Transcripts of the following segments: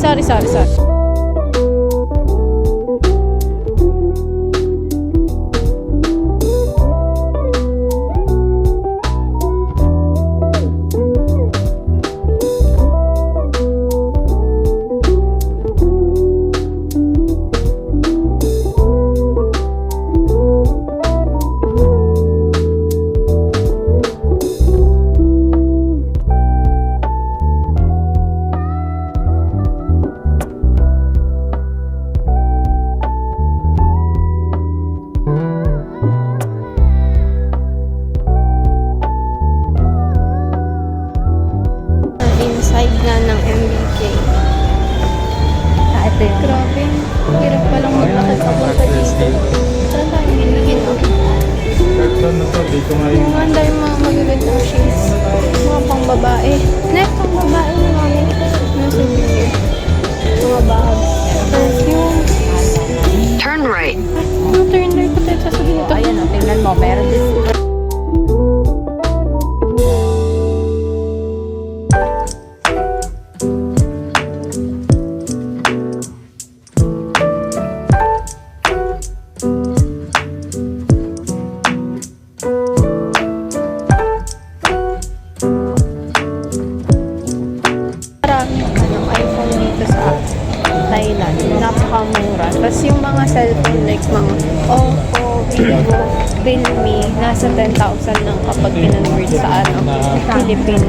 Sorry. Inside na ng MBK. Ito yun. Grabe. Hirap palang maglakad papunta dito. Saan tayo hinigin, no? Dito nga yung Mga anday mga magagandang shoes. Mga pang babae. Next, pang babae na mami. Nasa video. Mga bags. Perfume. Turn right. Ano turn right pa tayo sa dito? Ayan o, tingnan mo. Meron din. Marami yung iPhone dito sa Thailand. Napakamura. Tapos yung mga cellphone like mga Oppo, Vivo, Realme, nasa 10,000 lang kapag kinonvert sa Philippine.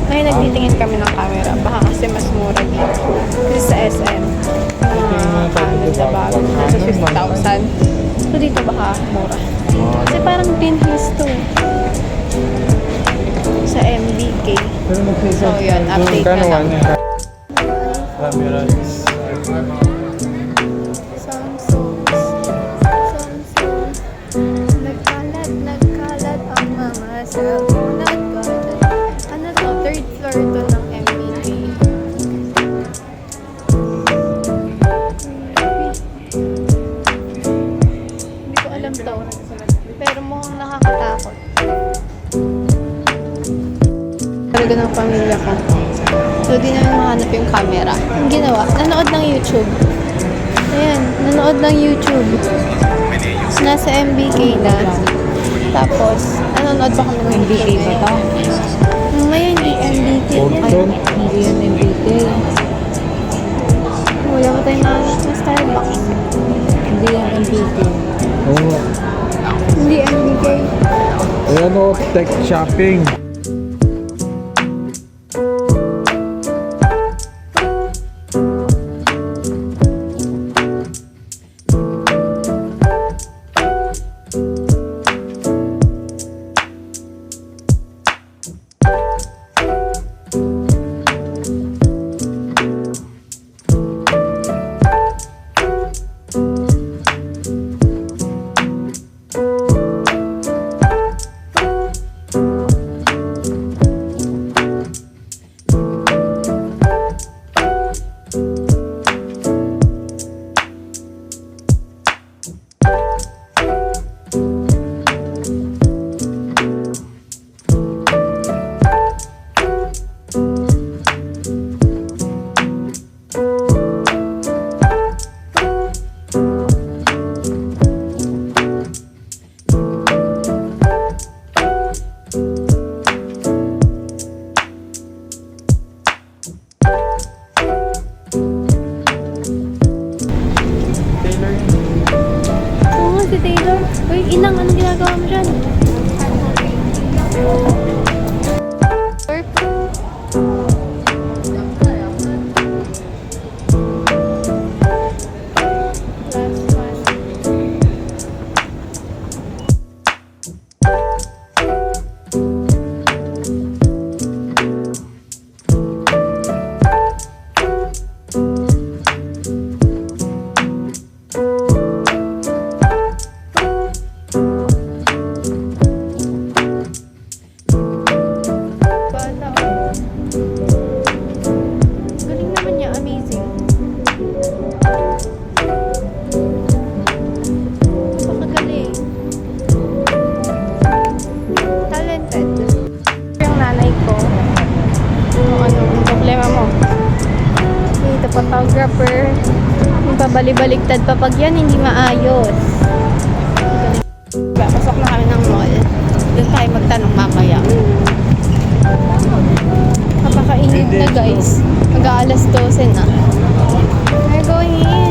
Ngayon nagtitingin kami ng camera. Baka kasi mas mura dito. Kasi sa SM, Canon na bago, nasa 50,000. So dito baka mura. Kasi parang Green Hills to eh. Sa MBK. So yun, update na lang. camera is Samsung. Nagkalat ang mga cellphone. Ano to? Third floor to ng MBK. Hindi ko alam to. Pero mukhang nakakatakot. Talaga ng pamilya ko. So, di namin mahanap yung camera. Ang ginawa, nanood ng YouTube. Ayan, nanood ng YouTube. Nasa MBK na. Tapos, nanonood pa kami ng MBK ba ito? Ngayon, hindi MBK. Porton. Hindi yan MBK. Wala ko tayong nahanap na Starbucks. Hindi yan MBK. Oo. Hindi MBK. Ayan o, tech shopping. photographer. Yung pabali-baligtad pa pag yan, hindi maayos. Pasok na kami ng mall. Doon tayo magtanong mamaya. Napakainit na guys. Mag-aalas 12 na. We're going in.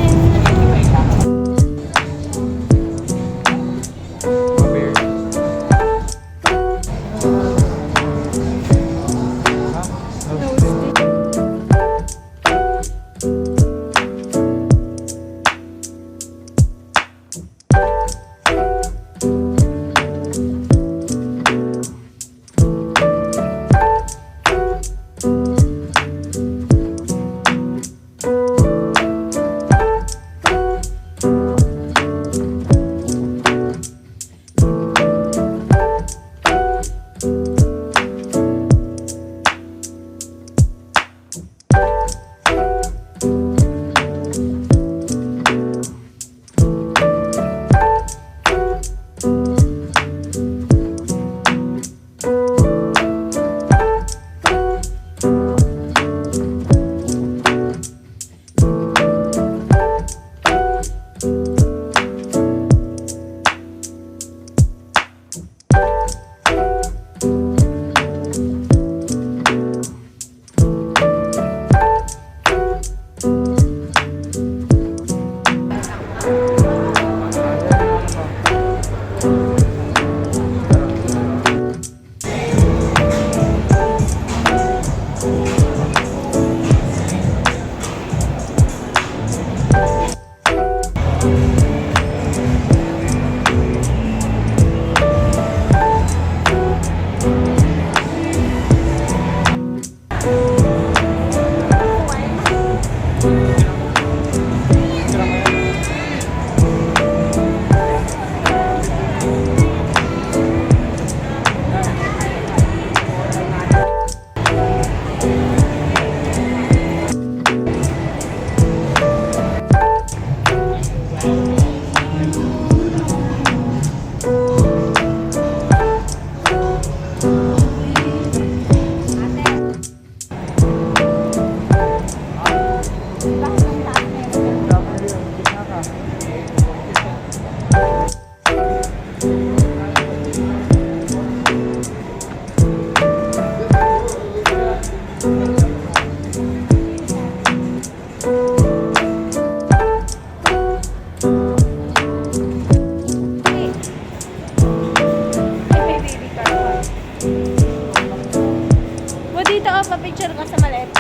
Pa-picture ka sa maliit.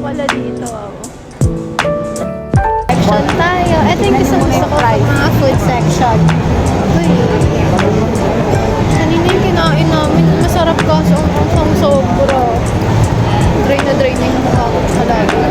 pala dito. Section tayo. Ito yung gusto ko mga food section. Uy. Kanina yung kinain namin. Masarap kaso ang sobra. Dry na yung mukha ko sa lagi.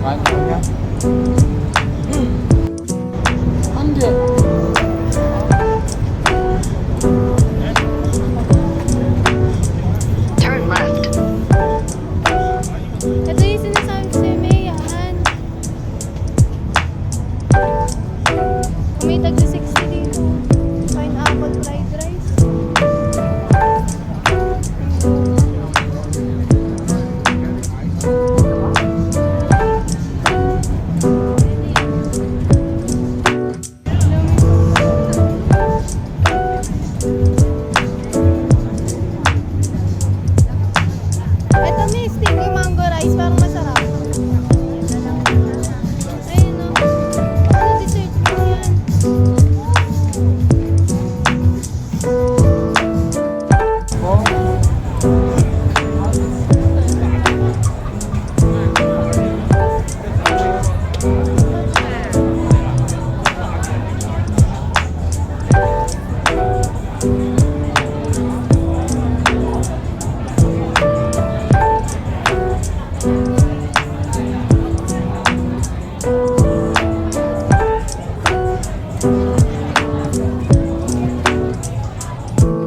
Kanya. Turn left. Ito yung sinasabi ko sa'yo, May, yan. Kung may tagsa 60 dito. Pineapple fried rice. Ito, may sticky mango rice. Parang masarap. Ayun, no. Ano dessert mo yan?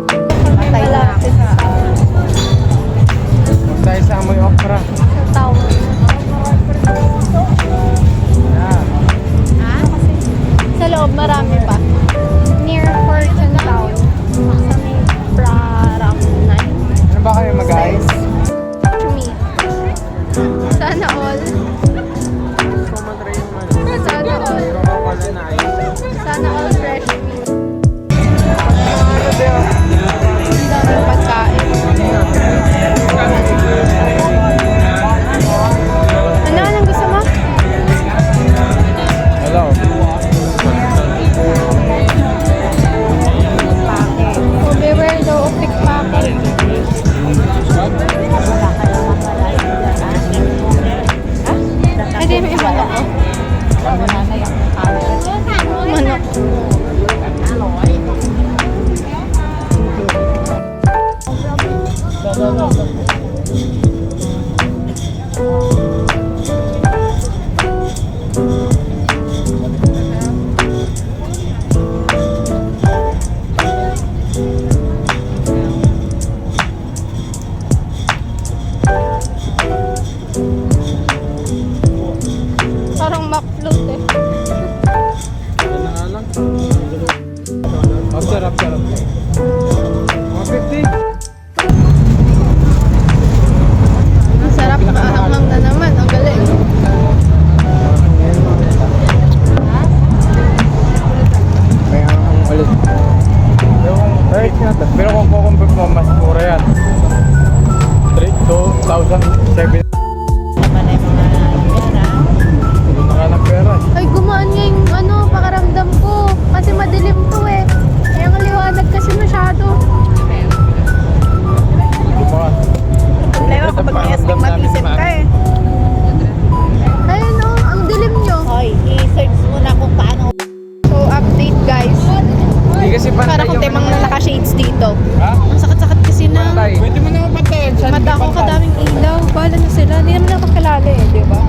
Patay na. Basta isama yung okra. Tao. Yan. Sa loob, marami pa. Near Fortune Town. Sa may Praram 9. Ano ba kayo mag-guys? Me. Sana all. Kumatry yung man. Sana all. Wala na ayos. Sana all fresh meat. Ano daw? Ang daming pagkain. Ano? Anong gusto mo? Hello. Oh, beware daw of pickpocket. Ay, di, may manok ko. Manok. Parang McFloat eh. Oh, sarap. 150. Ang sarap, nakahanghang na naman. Ang galing. May ang ulit. Yung right natin. Pero kung kukumpit mo, mas mura yan. 2,007. Naman ay mga pera. Hindi na ka ng pera. Ay, gumaan nga yung ano, pakaramdam ko. Kasi madilim to eh. Kaya ang liwanag kasi masyado. Gumaan. Problema kapag may astigmatism ka eh. Ayun oh, ang dilim nyo. Hoy, i-search mo na kung paano. So, update guys. Hindi kasi pantay Para kung yung timang na naka-shades dito. Ha? Ang sakit-sakit kasi na. Pantay. Pwede mo naman pantayan. Mata ko kadaming ilaw. Bahala na sila. Hindi naman ako kalala eh, di ba?